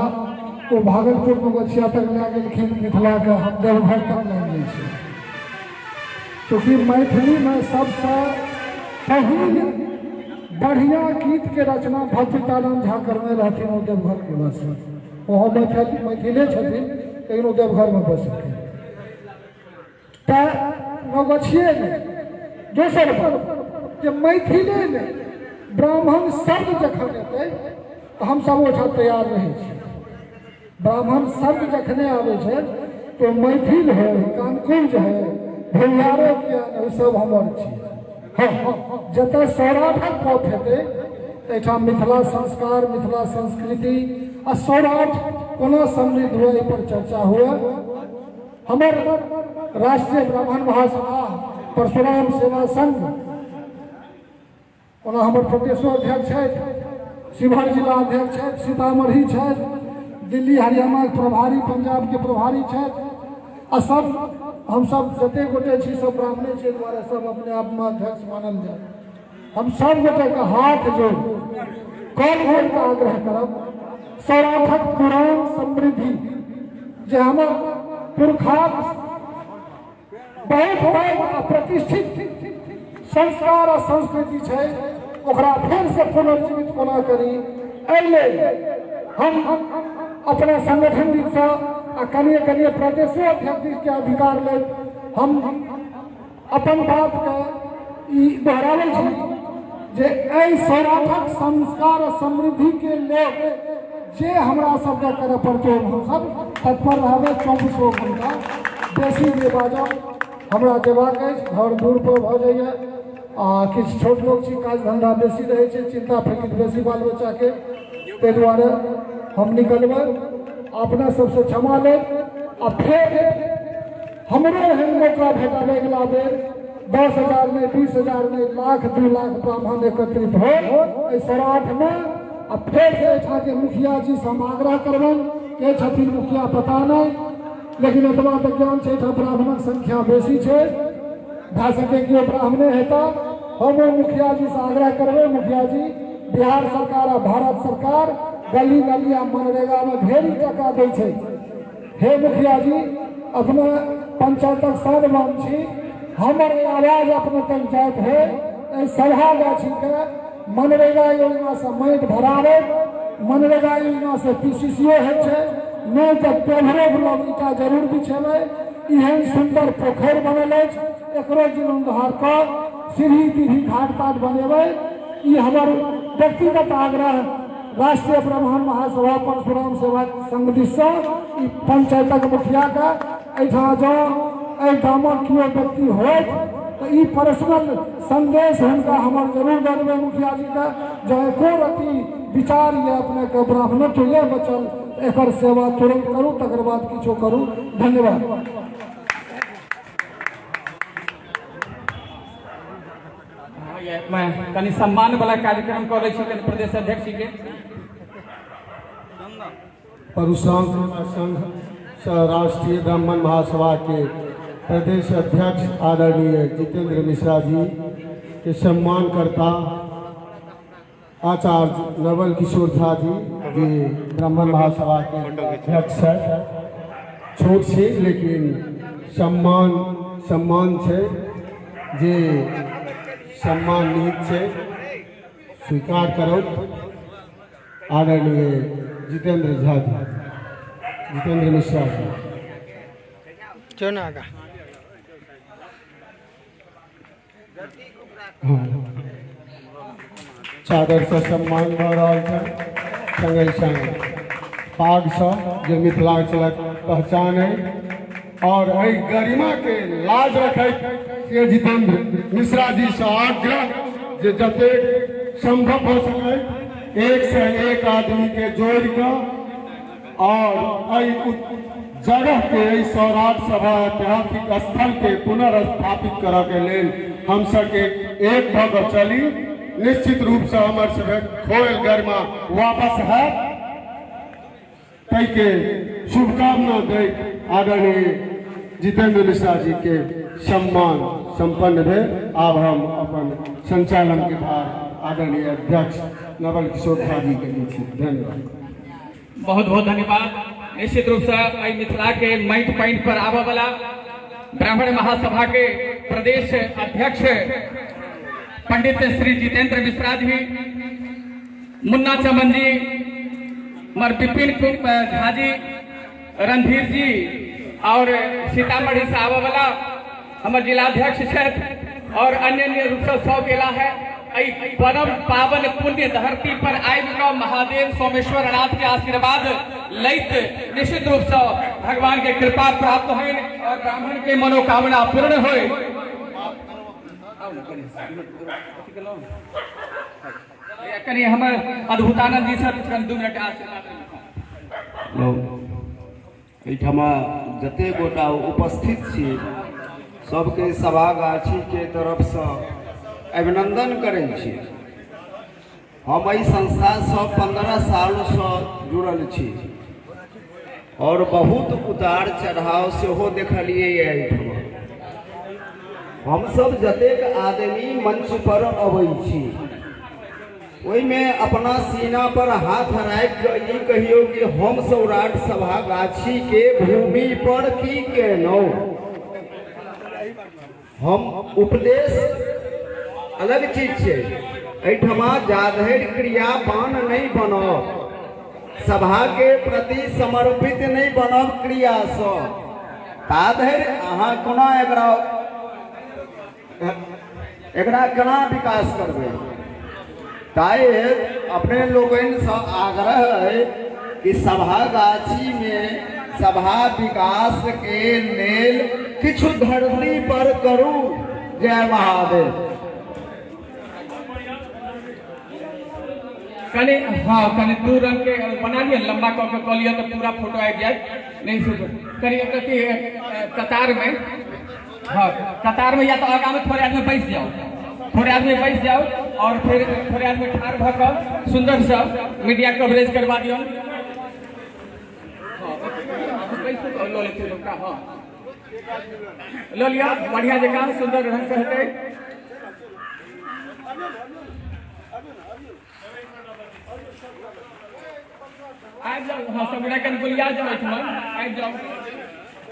S7: ओ भागलपुर में बचिया तक लए गेलखिन मिथिला के, हम देवघर तक लए गेल छी। क्योंकि मैथिली में सबसे पहिल बढ़िया गीत के रचना भक्तितानंद झा करने रहथिन, ओ देवघर के बस। वहाँ मैथिले छथिन, लेकिन वो देवघर में बस गछिए ने दोसर जे मैथिले ने ब्राह्मण शब्द जखन एतै तो हम सब ओहिठाम तैयार रहै छी। ब्राह्मण शब्द जखने आबै छै तो मैथिल है, कानकुंज है, भैयारो ज्ञान ओ सब हमर छी। हाँ, जतऽ सौराठक गप हेतै एहिठाम मिथिला संस्कार, मिथिला संस्कृति आ सौराठ कोना समृद्ध हुए एहि पर चर्चा हुए। हमर राष्ट्रीय ब्राह्मण महासभा परशुराम सेवा संघ, ओना हमर प्रदेशो अध्यक्ष छथि, शिवहर जिला अध्यक्ष छथि, सीतामढ़ी छथि, दिल्ली हरियाणा के प्रभारी, पंजाब के प्रभारी छथि, आ सब हमसब जते गोटे छी सब ब्राह्मणे छी, द्वारा सब अपने आप में अध्यक्ष मानल जाए। हम सब गोटे के हाथ जोड़ कल भर का आग्रह करब, सौराठक पुरान समृद्धि जे हमर पुरखाक बहुत पैघ आ प्रतिष्ठित संस्कार आ संस्कृति छै, ओकरा फिर से पुनर्जीवित कोना करी, एहि लेल हम अपना संगठन दिस आ कनिए कनिए प्रदेशो अध्यक्ष के अधिकार ले हम अपन बात के ई दोहराबै छी जे एहि सौराठक संस्कार आ समृद्धि के लेल जे हमरा सबके करय पड़तै हमसब तत्पर रहबै 24 घंटा। बेसी जे बाजब हमरा जेबाक अछि, घर दूर पर भऽ जाइए आ किछु छोट लोक छी, काज धंधा बेसी रहै छै, चिंता फिक्र बेसी बाल बच्चाके, ताहि दुआरे हम निकलबै। अपना सबसे क्षमा लेब आ फेर हमरो एहन मौका भेटल अगिला बेर 10,000 नहीं 20,000 नहीं लाख 2 लाख ब्राह्मण एकत्रित हो एहि सौराठ में। आ फिर से एहिठाम के मुखिया जी से हम आग्रह करबन, के छथिन मुखिया पता नहीं, लेकिन एतबा तक ज्ञान छै एहिठाम ब्राह्मणक संख्या बेसी छै, भए सके कि ब्राह्मणे हेता। हम मुखिया जी से आग्रह करबै, मुखिया जी बिहार सरकार आ भारत सरकार गली गली आ मनरेगा में ढेरी टका दै छै। हे मुखिया जी, अपना पंचायतक सर्वम छी, हमर आवाज अपने तक जाइत है, एहि सभा गाछी के मनरेगा योजना से माटि भरावे, मनरेगा योजना से PCCO है छै, नहीं तो पेभरो ब्लॉक ईटा जरूर बिछेबै। एहन सुंदर पोखरि बनल अछि, एकरो जीर्णोद्धार कऽ सीढ़ी तीढ़ी घाट तात बनेबै। ई हमर व्यक्तिगत आग्रह राष्ट्रीय ब्राह्मण महासभा परशुराम सेवा संघ दिस से ई पंचायतक मुखिया के एहिठाम जँ एहि गामक केओ व्यक्ति होइत तो ई पर्सनल संदेश हुनका हमर जरूर देबै मुखिया जी के, जँ एको रति विचार ये अपने के ब्राह्मणत्व ये बचल, एकर सेवा तुरंत करू, तकर बाद किछो करू। धन्यवाद।
S2: मैं कनि सम्मान वाला कार्यक्रम करे छी प्रदेश अध्यक्ष जी के।
S8: परशुराम सेवा संघ राष्ट्रीय ब्राह्मण महासभा के प्रदेश अध्यक्ष आदरणीय जितेंद्र मिश्रा जी के सम्मान करता आचार्य नवल किशोर झा जी, जे ब्राह्मण महासभा के अध्यक्ष है, छोट से लेकिन सम्मान छे, जे सम्मान निहित छे, स्वीकार करो। आदरणीय जितेंद्र झा जी, जितेंद्र मिश्रा जी चुनागा। चादर से सम्मान भऽ रहल छै, संगे संग पाग सँ जे मिथिलांचलक पहचान है और एहि गरिमा के लाज रखैत से जितेंद्र मिश्रा जी से आग्रह जे जते संभव भऽ सकै 1 से 1 आदमी के जोड़ कऽ और एहि जगह के सौराठ सभा ऐतिहासिक स्थल के पुनर्स्थापित करऽ के लेल हम सबके एक भऽ कऽ चली। निश्चित रूप से हमर सबके खोयल गरिमा वापस है, ताहि के शुभकामना दे आदरणीय जितेंद्र मिश्रा जी के सम्मान संपन्न भेल। आब हम अपन संचालन के भार आदरणीय अध्यक्ष नवल किशोर झा जी के दै छी। धन्यवाद।
S2: बहुत बहुत धन्यवाद। निश्चित रूप से मिथिला के माटि पानि पर आबऽ वाला ब्राह्मण महासभा के प्रदेश अध्यक्ष पंडित श्री जितेंद्र मिश्रा जी, मुन्ना चमन जी, मर विपिन झा जी, रणधीर जी और सीतामढ़ी से आबऽ वाला हमर जिलाध्यक्ष छथि और अन्य रूप से सब गेला है। परम पावन पुण्य धरती पर आबि कऽ महादेव सोमेश्वर नाथ के आशीर्वाद लैत निश्चित रूप से भगवान के कृपा प्राप्त हो और ब्राह्मण के मनोकामना पूर्ण हो। कनी हमर अद्भुतानंद जी सर 2 मिनट आशीर्वाद
S9: एहिठमा जते गोटा उपस्थित छी सबके सभागाछी के तरफ से अभिनंदन करै छी। हम एहि संस्था से 15 साल से जुड़ल छी और बहुत उतार चढ़ाव सेहो देखलिए एहिठमा। हम सब जतेक आदमी मंच पर अबै छी ओहिमे अपना सीना पर हाथ राखि कऽ ई कहियो कि हम सौराठ सभागाछी के भूमि पर की केलहुँ। हम उपदेश अलग चीज छै, एहिठमा जाधरि क्रियावान नहीं बनब, सभा के प्रति समर्पित नहीं बनब क्रियासँ, ताधरि अहाँ कोना एकरा केना विकास करबै। ताहि अपने लोगन से आग्रह है कि सभागाछी में सभा विकास के लेल किछु धरती पर करू। जय महादेव।
S2: कने हाँ कने 2 रंग के बना लिया, लंबा कऽ लिया तो पूरा फोटो आ जाए। नहीं सुन कने कथी कतार में, हाँ कतार में या तो आगा में थोड़े आदमी बैठ जाओ, थोड़े आदमी बैठ जाओ और फिर थोड़े आदमी ठाड़ भऽ कऽ सुंदर सा मीडिया कवरेज करवा दियो। लो लिया बढ़िया जगह सुंदर ढंग से हेतै। आबि जाओ, हाँ सब कनि गुलिया जाओ, आबि जाओ।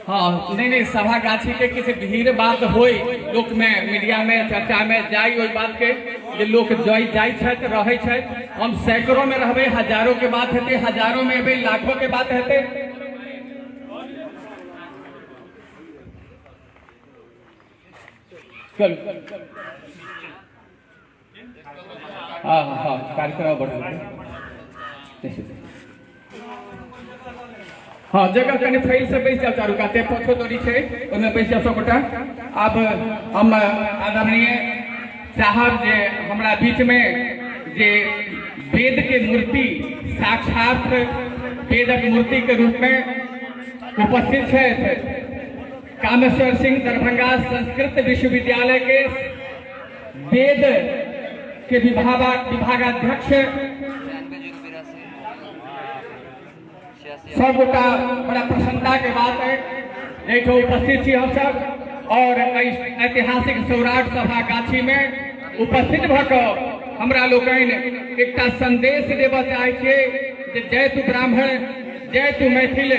S2: हाँ नहीं सभागाछी के किसी भीड़ बात हो लोक में मीडिया में चर्चा में जाई ओहि बात के जे लोक रहे छै। हम सैकड़ों में रहबे, हजारों के बात हेतै, हजारों में एबे लाखों के बात हेतै। चल हाँ हाँ कार्यक्रम बढ़ हाँ जगह कने फैल से बैस जाओ, चारू काते पछो तोड़ी छे ओमे बैस जाओ सब गोटा। अब हम आदरणीय साहब जे हमरा बीच में जे वेद के मूर्ति साक्षात वेदक मूर्ति के रूप में उपस्थित है, कामेश्वर सिंह दरभंगा संस्कृत विश्वविद्यालय के वेद के विभागाध्यक्ष सब गोटा बड़ा प्रसन्नता के बात है एक उपस्थित छी हम सब और ऐतिहासिक सौराठ सभागाछी में उपस्थित भऽ कऽ हमरा लोकनि एकटा संदेश देबऽ चाहै छियै। जय तू ब्राह्मण, जय तू मैथिल,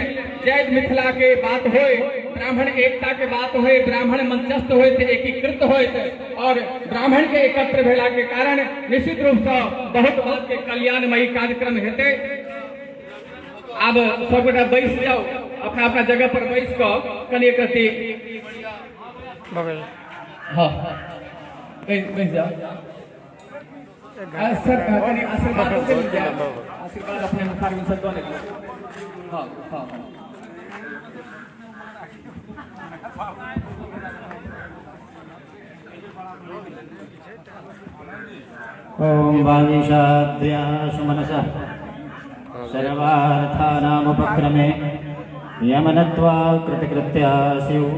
S2: जय मिथिला के बात होय, ब्राह्मण एकता के बात होय, ब्राह्मण मंचस्थ होय, एकीकृत होय और ब्राह्मण के एकत्र भेला के कारण निश्चित रूप से बहुत बात के कल्याणमयी कार्यक्रम हेतै। अब सब गोटा बैस जाओ, अपना अपना जगह पर बैस कऽ कनि एकरती हाँ बैस जाओ। सर कनि आशीर्वाद आशीर्वाद अपने मुखार में सब दोने। हाँ हाँ
S10: ओम वागीशाद्या सुमनसा सर्वार्थानामुपक्रमे यमनत्वा कृतकृत्या स्युः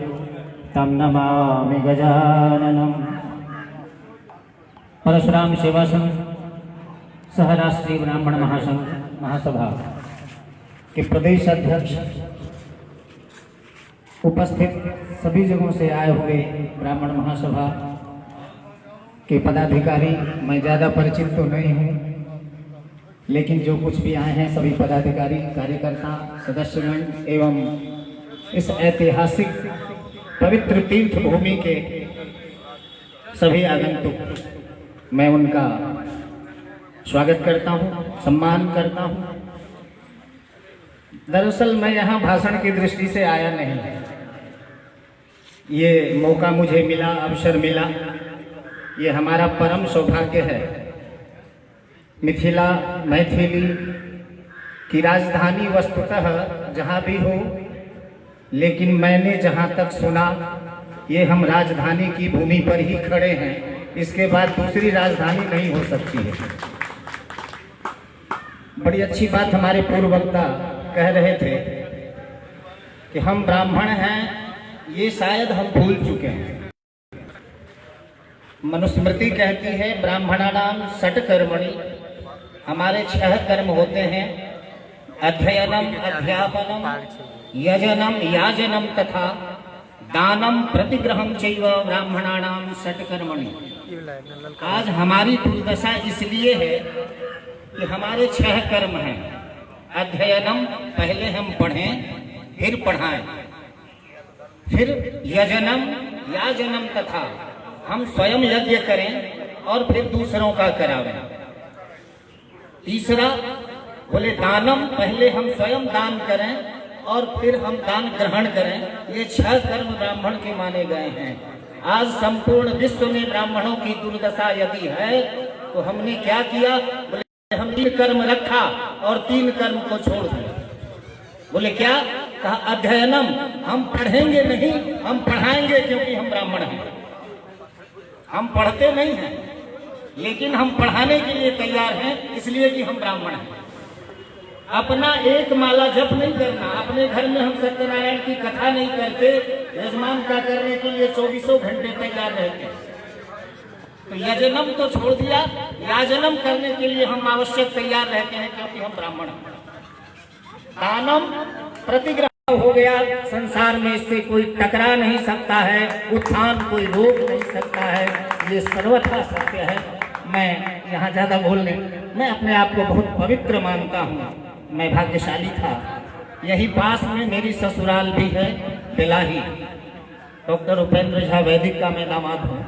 S10: तं नमामि गजाननम्। परशुराम सेवा संघ सह राष्ट्रीय ब्राह्मण महासंघ महासभा के प्रदेश अध्यक्ष, उपस्थित सभी जगहों से आए हुए ब्राह्मण महासभा के पदाधिकारी, मैं ज़्यादा परिचित तो नहीं हूँ लेकिन जो कुछ भी आए हैं सभी पदाधिकारी, कार्यकर्ता, सदस्यगण एवं इस ऐतिहासिक पवित्र तीर्थ भूमि के सभी आगंतुक, मैं उनका स्वागत करता हूँ, सम्मान करता हूँ। दरअसल मैं यहाँ भाषण की दृष्टि से आया नहीं, ये मौका मुझे मिला, अवसर मिला ये हमारा परम सौभाग्य है। मिथिला मैथिली की राजधानी वस्तुतः जहाँ भी हो, लेकिन मैंने जहाँ तक सुना ये हम राजधानी की भूमि पर ही खड़े हैं, इसके बाद दूसरी राजधानी नहीं हो सकती है। बड़ी अच्छी बात हमारे पूर्व वक्ता कह रहे थे कि हम ब्राह्मण हैं, ये शायद हम भूल चुके हैं। मनुस्मृति कहती है ब्राह्मणानाम षट कर्मणि, हमारे 6 कर्म होते हैं, अध्ययनम अध्यापनम यजनम याजनम तथा दानम प्रतिग्रहम चैव ब्राह्मणानाम षट कर्मणि। आज हमारी दुर्दशा इसलिए है कि हमारे 6 कर्म हैं। अध्ययनम, पहले हम पढ़ें फिर पढ़ाएं, फिर यजनम याजनम तथा, हम स्वयं यज्ञ करें और फिर दूसरों का करावें। तीसरा बोले दानम, पहले हम स्वयं दान करें और फिर हम दान ग्रहण करें। ये 6 कर्म ब्राह्मण के माने गए हैं। आज संपूर्ण विश्व में ब्राह्मणों की दुर्दशा यदि है तो हमने क्या किया? बोले हम 3 कर्म रखा और 3 कर्म को छोड़ दिया। बोले क्या? कहा अध्ययनम, हम पढ़ेंगे नहीं, हम पढ़ाएंगे, क्योंकि हम ब्राह्मण हैं। हम पढ़ते नहीं हैं, लेकिन हम पढ़ाने के लिए तैयार हैं, इसलिए कि हम ब्राह्मण हैं। अपना एक माला जप नहीं करना, अपने घर में हम सत्यनारायण की कथा नहीं करते, यजमान का करने के लिए 24 घंटे तैयार रहते हैं। तो यजनम तो छोड़ दिया, याजनम करने के लिए हम आवश्यक तैयार रहते हैं, क्योंकि हम ब्राह्मण हैं। दानम प्रतिग्रह हो गया, संसार में इससे कोई टकरा नहीं सकता है, उत्थान कोई रोक नहीं सकता है, ये सर्वथा सत्य है। मैं यहाँ ज्यादा बोलने, मैं अपने आप को बहुत पवित्र मानता हूँ। मैं भाग्यशाली था, यही पास में मेरी ससुराल भी है बेलाही। डॉक्टर उपेंद्र झा वैदिक का मैं दामाद हूँ,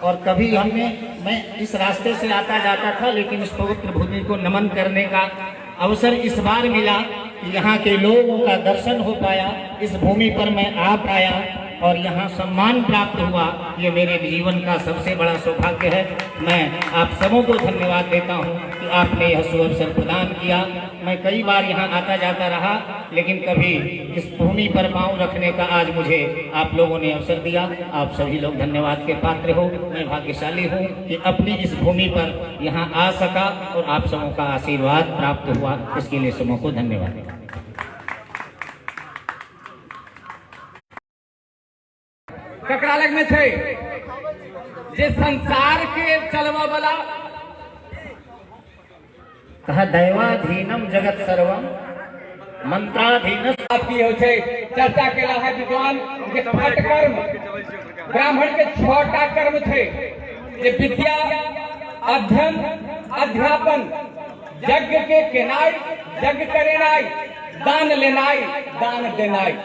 S10: और कभी मैं इस रास्ते से आता जाता था, लेकिन इस पवित्र भूमि को नमन करने का अवसर इस बार मिला कि यहाँ के लोगों का दर्शन हो पाया, इस भूमि पर मैं आ पाया और यहाँ सम्मान प्राप्त हुआ। ये मेरे जीवन का सबसे बड़ा सौभाग्य है। मैं आप सबों को धन्यवाद देता हूँ कि आपने यह सुअवसर प्रदान किया। मैं कई बार यहाँ आता जाता रहा, लेकिन कभी इस भूमि पर पांव रखने का आज मुझे आप लोगों ने अवसर दिया। आप सभी लोग धन्यवाद के पात्र हो। मैं भाग्यशाली हूँ कि अपनी इस भूमि पर यहाँ आ सका और आप सबों का आशीर्वाद प्राप्त हुआ। इसके लिए सबों को धन्यवाद।
S2: ककरा लग में थे जे संसार के चलवा वाला,
S10: कहा दैवाधीनम जगत सर्वम मंत्राधीन
S2: आपकी हो छे। चर्चा केला है विद्वान जे 8 कर्म ब्राह्मण के 6टा कर्म थे, जे विद्या, अध्ययन, अध्यापन, यज्ञ के केनाई, यज्ञ करेनाई, दान लेनाई, दान देनाई।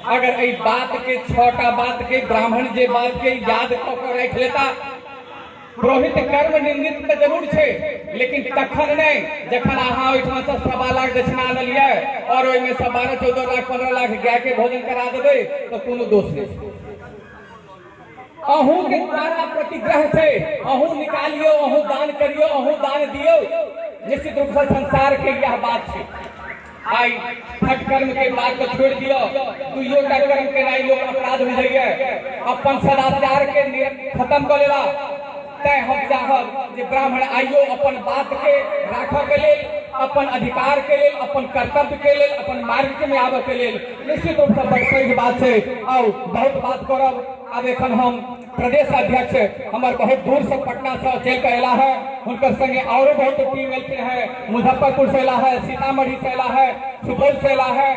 S2: अगर इस बात के 6टा बात के ब्राह्मण जे बात के याद कर रख लेता, पुरोहित कर्म निंदित तो जरूर छे, लेकिन तखन नहीं जखन अहाँ ओहिठाम से 1.25 लाख दक्षिणा आनलियै और ओहिमे से 12, 14 लाख, 15 लाख गाय के भोजन करा देबै तो कोनो दोष नहीं। अहूँ के द्वारा प्रतिग्रह से अहूँ निकालियो, अहूँ दान करियो, अहूँ दान दियो। निश्चित रूप से संसार के यह बात है। आई 8 कर्म के बात को छोड़ दियो, दुइयोटा कर्म के नहीं लोग अपराध हो जाइए, अपन सदाचार के खत्म कर लेला। तय हम चाहब जे ब्राह्मण आइयो अपन बात के राखऽ के लेल, अपन अधिकार के लेल, अपन कर्तव्य के लेल, अपन मार्ग में आबऽ के लेल। निश्चित रूप से बड़ पैघ बात है और बहुत बात करब। अब एखन हम प्रदेश अध्यक्ष हमारे बहुत दूर से पटना से चल के अला है, उनकर संगे और बहुत टीम मिलते हैं। मुजफ्फरपुर से अला है, सीतामढ़ी से अला है, सुपौल से अला है,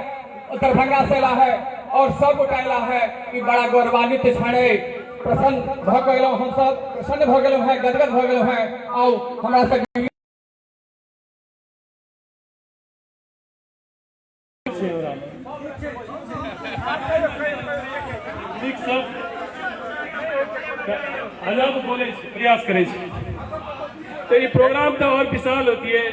S2: दरभंगा से अला है और सब उठा है कि बड़ा गौरवान्वित छाड़े प्रसन्न भ गए, हम सब प्रसन्न भ गए हैं, गदगद भ गए हैं। और हमारा सब
S11: बोले प्रयास करे तो ये प्रोग्राम तो और विशाल होती है।